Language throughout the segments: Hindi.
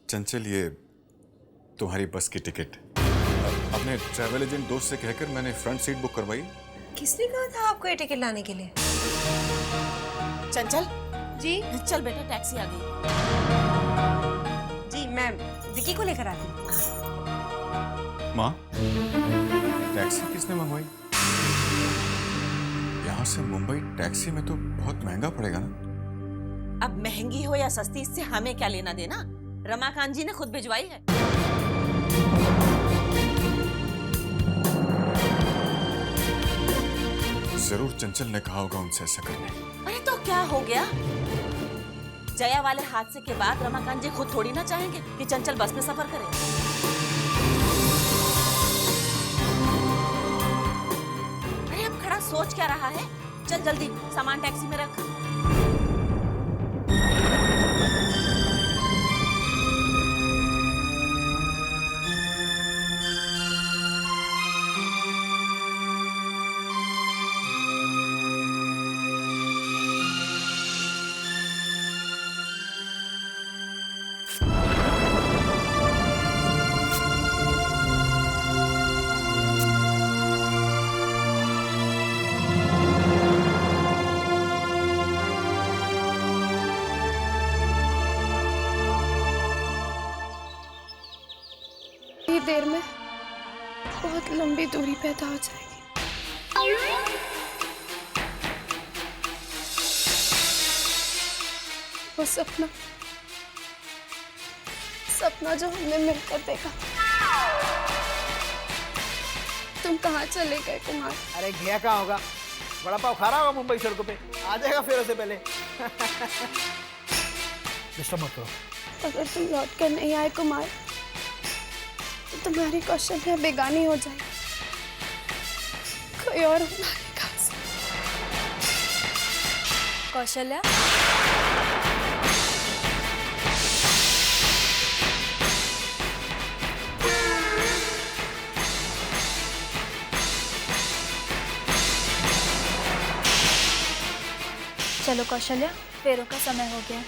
चंचल, ये तुम्हारी बस की टिकट। अपने ट्रैवल एजेंट दोस्त से कहकर मैंने फ्रंट सीट बुक करवाई। किसने कहा था आपको ये टिकट लाने के लिए? चंचल जी चल बेटा, टैक्सी आ गई। जी मैम, विकी को लेकर आती हूँ। माँ, टैक्सी किसने मंगवाई? यहाँ से मुंबई टैक्सी में तो बहुत महंगा पड़ेगा ना। अब महंगी हो या सस्ती, इससे हमें क्या लेना देना। रमाकांत जी ने खुद भिजवाई है। जरूर चंचल ने कहा होगा उनसे ऐसा करने। अरे तो क्या हो गया? जया वाले हादसे के बाद रमाकांत जी खुद थोड़ी ना चाहेंगे कि चंचल बस में सफर करे। अरे अब खड़ा सोच क्या रहा है? चल जल्दी सामान टैक्सी में रख। देर में बहुत लंबी दूरी पैदा हो जाएगी। वो सपना जो हमने मिलकर देखा। तुम कहाँ चले गए कुमार? अरे गया कहाँ होगा, बड़ा पाव खा रहा होगा मुंबई सड़कों पे। आ जाएगा फिर उससे पहले। डिस्टर्ब मत करो। अगर तुम लौट कर नहीं आए कुमार, तुम्हारी कौशल्या बेगानी हो जाएगी। कोई और हमारे पास। कौशल्या, चलो कौशल्या, फेरों का समय हो गया।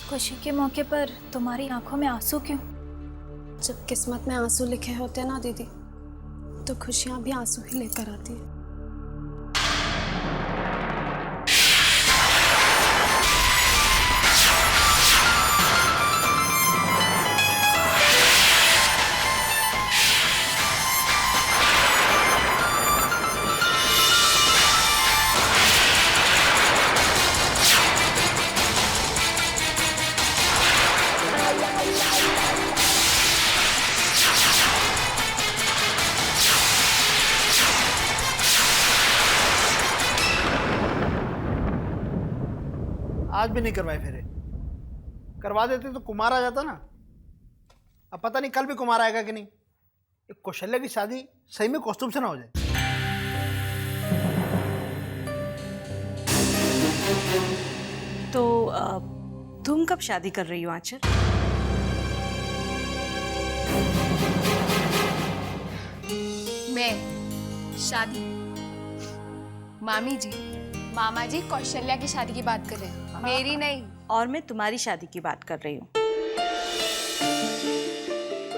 खुशी के मौके पर तुम्हारी आंखों में आंसू क्यों? जब किस्मत में आंसू लिखे होते हैं ना दीदी, तो खुशियां भी आंसू ही लेकर आती है। आज भी नहीं करवाए फेरे। करवा देते तो कुमार आ जाता ना। अब पता नहीं कल भी कुमार आएगा कि नहीं। एक कौशल्या की शादी सही में कॉस्ट्यूम से ना हो जाए। तो तुम कब शादी कर रही हो आंचल? मैं शादी? मामा जी कौशल्या की शादी की बात कर रहे हैं, मेरी नहीं। और मैं तुम्हारी शादी की बात कर रही हूँ।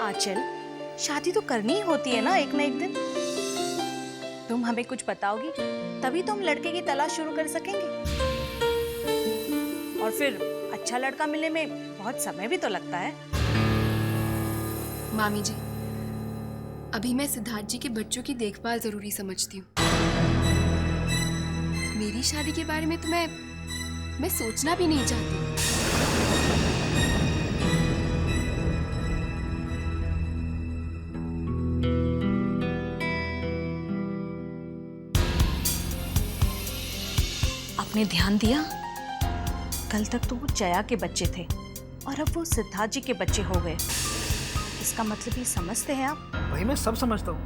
आंचल, शादी तो करनी ही होती है ना एक दिन। तुम हमें कुछ बताओगी तभी तो हम लड़के की तलाश शुरू कर सकेंगे। और फिर अच्छा लड़का मिलने में बहुत समय भी तो लगता है। मामी जी, अभी मैं सिद्धार्थ जी के बच्चों की देखभाल जरूरी समझती हूँ। मेरी शादी के बारे में तो मैं सोचना भी नहीं चाहती। आपने ध्यान दिया? कल तक तो वो जया के बच्चे थे और अब वो सिद्धार्थ जी के बच्चे हो गए। इसका मतलब ये समझते हैं आप? भाई मैं सब समझता हूँ,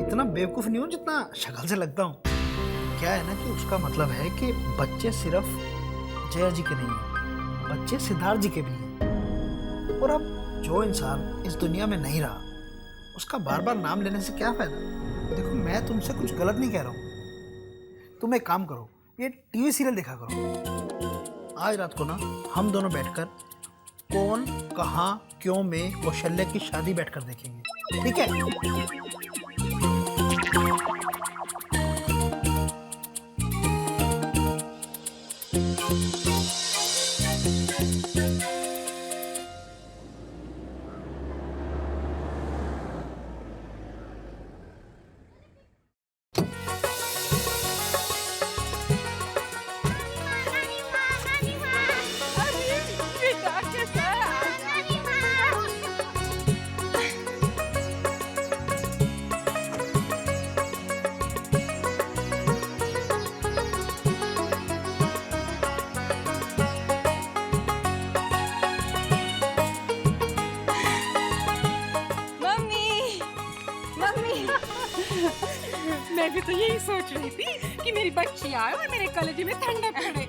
इतना बेवकूफ नहीं हूँ जितना शक्ल से लगता हूँ। क्या है ना कि उसका मतलब है कि बच्चे सिर्फ जया जी के नहीं हैं, बच्चे सिद्धार्थ जी के भी हैं। और अब जो इंसान इस दुनिया में नहीं रहा, उसका बार बार नाम लेने से क्या फायदा। देखो, मैं तुमसे कुछ गलत नहीं कह रहा हूँ। तुम एक काम करो, ये टीवी सीरियल देखा करो। आज रात को ना हम दोनों बैठकर कौन कहाँ क्यों में कौशल्या की शादी बैठकर देखेंगे, ठीक है? मैं भी तो यही सोच रही थी कि मेरी बच्ची आए और मेरे कलेजे में ठंडक पड़े।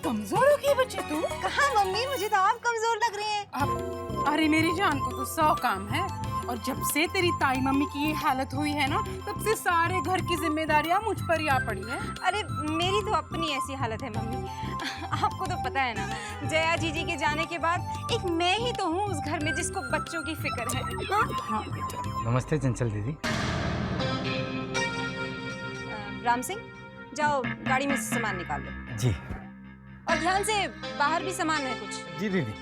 कमजोर हो गई बच्ची तू? कहाँ मम्मी, मुझे तो आप कमजोर लग रही हैं। अब अरे मेरी जान को तो 100 काम है, और जब से तेरी ताई मम्मी की ये हालत हुई है ना, तब से सारे घर की जिम्मेदारियां मुझ पर ही आ पड़ी है। अरे मेरी तो अपनी ऐसी हालत है मम्मी। आपको तो पता है ना, जया जीजी के जाने के बाद एक मैं ही तो हूँ उस घर में जिसको बच्चों की फिक्र है। हाँ? नमस्ते चंचल दीदी। राम सिंह, जाओ गाड़ी में से सामान निकाल लो। जी। और ध्यान से, बाहर भी सामान है कुछ। जी दीदी।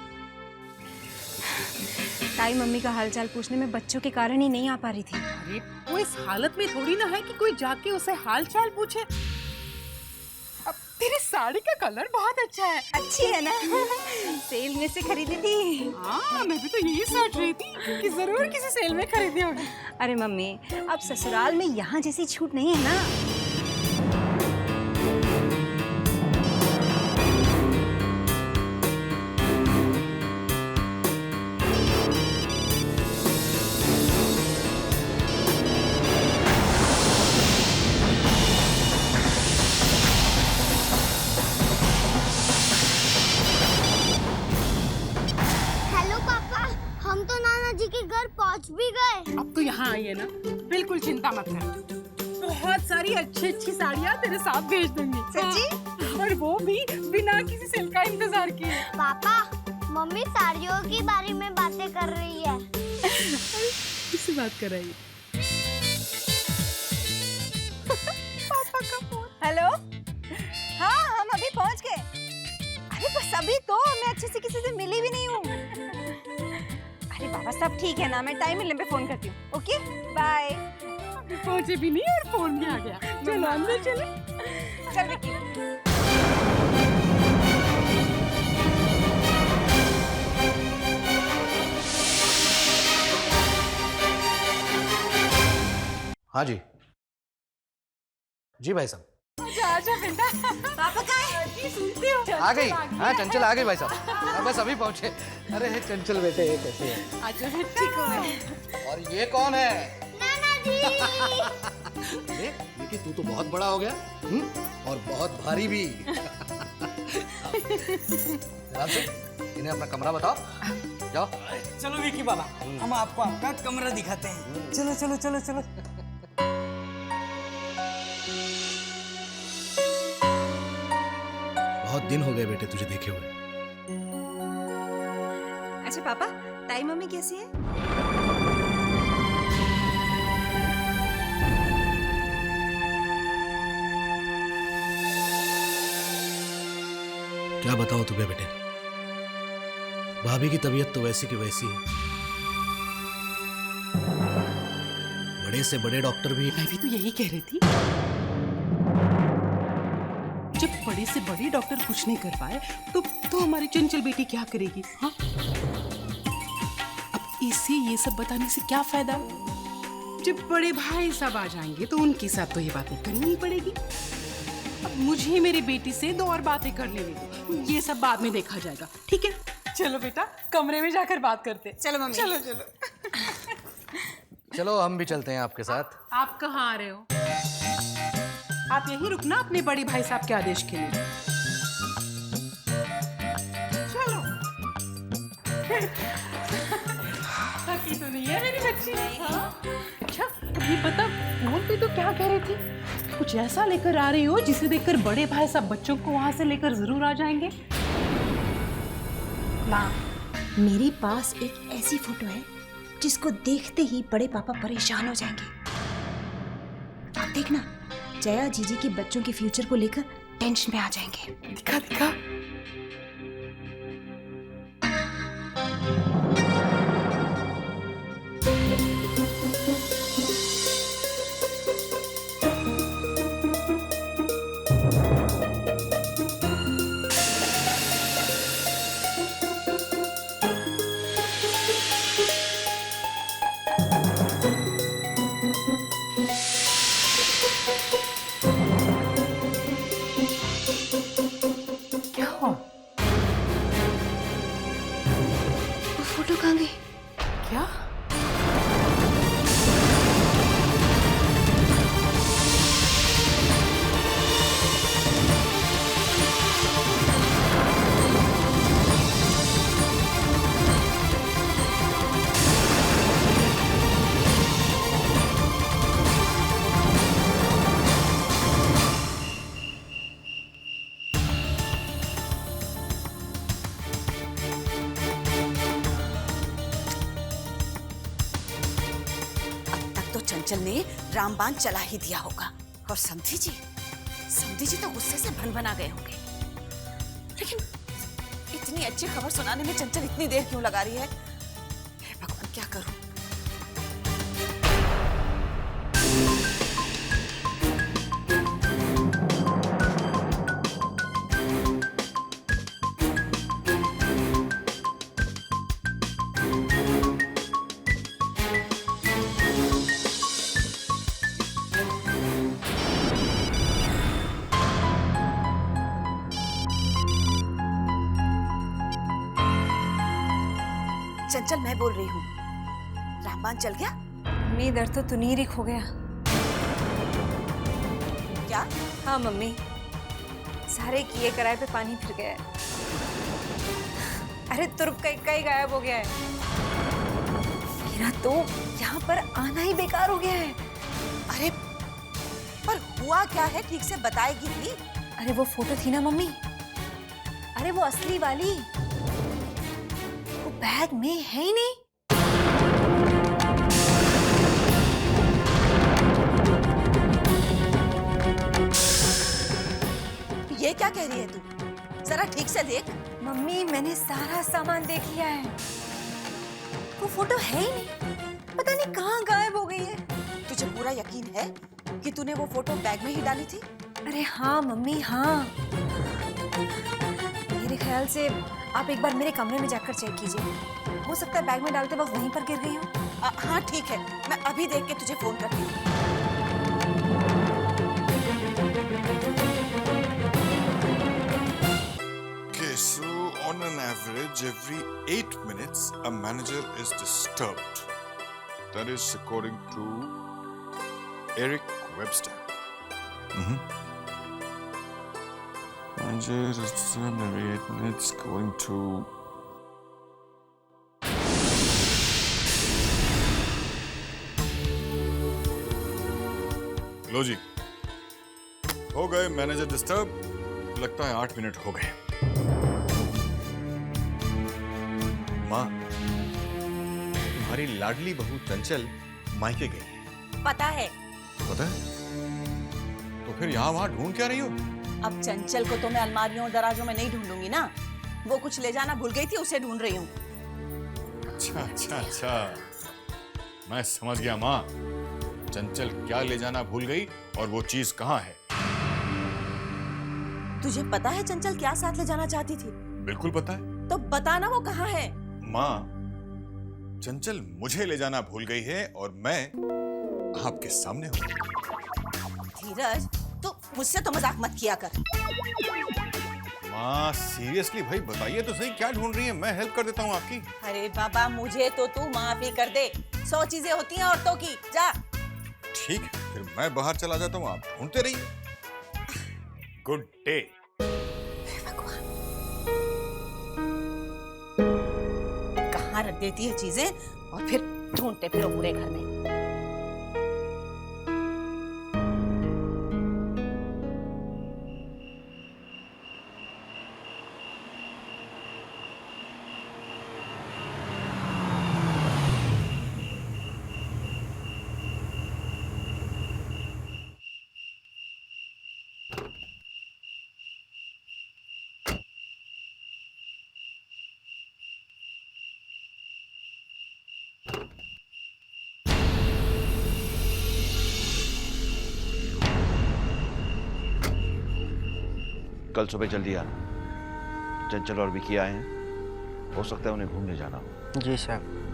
ताई मम्मी का हालचाल पूछने में बच्चों के कारण ही नहीं आ पा रही थी। अरे वो इस हालत में थोड़ी ना है कि कोई जाके उसे हालचाल पूछे। अब तेरी साड़ी का कलर बहुत अच्छा है। अच्छी है ना? सेल में से खरीदी थी। हाँ, मैं भी तो यही सोच रही थी कि जरूर किसी सेल में खरीदी होगी। अरे मम्मी, अब ससुराल में यहाँ जैसी छूट नहीं है ना। पहुंच भी गए। अब तो यहाँ आई है ना, बिल्कुल चिंता मत कर। बहुत सारी अच्छी साड़ियाँ तेरे साथ भेज दूंगी। सच्ची? और वो भी बिना किसी सेल का इंतजार किए। पापा, मम्मी साड़ियों के बारे में बातें कर रही है। किससे बात कर रही है? पापा का फोन। हेलो? हाँ, हम अभी पहुंच गए। अरे बस अभी तो, मैं अच्छे से किसी से मिली भी नहीं हूँ। अरे बाबा, सब ठीक है ना, मैं टाइम मिलने पे फोन करती हूँ। Okay, bye. पहुंचे भी नहीं और फोन भी आ गया। चलो अंदर चले। चल विक्की। हाँ जी, जी भाई साहब। आजा बेटा। पापा कहाँ है? जी सुनती हो? आ गई। हाँ चंचल आ गई भाई साहब, बस अभी पहुंचे। अरे हे चंचल बेटे, ये कैसे है? आजा बेटा। ठीक हूँ मैं। और ये कौन है? नाना जी। अरे विकी, तू तो बहुत बड़ा हो गया और बहुत भारी भी। इन्हें अपना कमरा बताओ, जाओ। चलो विकी बाबा, हम आपको आपका कमरा दिखाते हैं। चलो चलो चलो चलो। बहुत दिन हो गए बेटे तुझे देखे हुए। अच्छा पापा, ताई मम्मी कैसी है? क्या बताऊं तुम्हें बेटे, भाभी की तबीयत तो वैसी की वैसी है। बड़े से बड़े डॉक्टर भी। मैं भी तो यही कह रही थी, जब बड़े से बड़े डॉक्टर कुछ नहीं कर पाए तो हमारी चंचल बेटी क्या करेगी? हाँ, अब इसे ये सब बताने से क्या फायदा? जब बड़े भाई सब आ जाएंगे तो उनके साथ तो ये बातें करनी ही पड़ेगी। अब मुझे मेरी बेटी से 2 और बातें कर लेने दो, ये सब बाद में देखा जाएगा। ठीक है, चलो बेटा, कमरे में जाकर बात करते। चलो मम्मी। चलो चलो। चलो हम भी चलते हैं आपके साथ। आप कहाँ आ रहे हो? आप यहीं रुकना अपने बड़े भाई साहब के आदेश के लिए। थकी तो नहीं है मेरी बच्ची? हाँ? अच्छा, ये बता फोन पे तो क्या कह रही थी? कुछ ऐसा लेकर आ रही हो जिसे देखकर बड़े भाई सब बच्चों को वहां से लेकर जरूर आ जाएंगे। माँ, मेरे पास एक ऐसी फोटो है जिसको देखते ही बड़े पापा परेशान हो जाएंगे। आप देखना, जया जीजी के बच्चों के फ्यूचर को लेकर टेंशन में आ जाएंगे। दिखा दिखा। क्या हुआ? वो फोटो कहाँ गई? क्या? चंचल ने रामबाण चला ही दिया होगा। और समधी जी तो गुस्से से भन-भना गए होंगे। लेकिन इतनी अच्छी खबर सुनाने में चंचल इतनी देर क्यों लगा रही है? हे भगवान, क्या करूं? चंचल, मैं बोल रही हूँ। रामबाण चल गया? मम्मी, इधर तो तुनीर ही खो गया। क्या? हाँ मम्मी, सारे किए कराए पे पानी फिर गया है। अरे तुर्क का इक्का ही गायब हो गया है। मेरा तो यहाँ पर आना ही बेकार हो गया है। अरे पर हुआ क्या है, ठीक से बताएगी भी? अरे वो फोटो थी ना मम्मी, अरे वो असली वाली, वो बैग में है ही नहीं। ये क्या कह रही है तू? जरा ठीक से देख। मम्मी, मैंने सारा सामान देख लिया है, वो फोटो है ही नहीं, पता नहीं कहाँ गायब हो गई है। तुझे पूरा यकीन है कि तूने वो फोटो बैग में ही डाली थी? अरे हाँ मम्मी, हाँ। मेरे ख्याल से आप एक बार मेरे कमरे में जाकर चेक कीजिए, हो सकता है बैग में डालते वक्त वहीं पर गिर गई हो। हाँ ठीक है, मैं अभी देख के तुझे फोन करती हूँ। Okay, so on an average, every 8 minutes, a manager is disturbed. That is according to Eric Webster. Manager is disturbed every 8 minutes, according to. लो जी, हो गए मैनेजर डिस्टर्ब। लगता है 8 मिनट हो गए। माँ, तुम्हारी लाडली बहू चंचल मायके गई है। पता है। पता है? तो फिर यहाँ वहाँ ढूंढ क्या रही हो? अब चंचल को तो मैं अलमारियों और दराजों में नहीं ढूंढूंगी ना, वो कुछ ले जाना भूल गई थी, उसे ढूंढ रही हूँ। अच्छा अच्छा अच्छा, मैं समझ गया माँ। चंचल क्या ले जाना भूल गई और वो चीज कहाँ है? तुझे पता है चंचल क्या साथ ले जाना चाहती थी? बिल्कुल पता है। तो बताना वो कहाँ है? माँ, चंचल मुझे ले जाना भूल गई है और मैं आपके सामने हूँ। धीरज, तू मुझसे तो मजाक मत किया कर। माँ सीरियसली भाई बताइए तो सही, क्या ढूंढ रही है? मैं हेल्प कर देता हूँ आपकी। अरे बाबा, मुझे तो तू माफ ही कर दे, 100 चीजें होती हैं औरतों की। जा। ठीक है, फिर मैं बाहर चला जाता हूँ, आप ढूंढते रहिए। Good day. वहां रख देती है चीजें और फिर ढूंढते फिरो पूरे घर में। कल सुबह जल्दी आना। चंचल और विकी आए हैं, हो सकता है उन्हें घूमने जाना हो। जी साहब।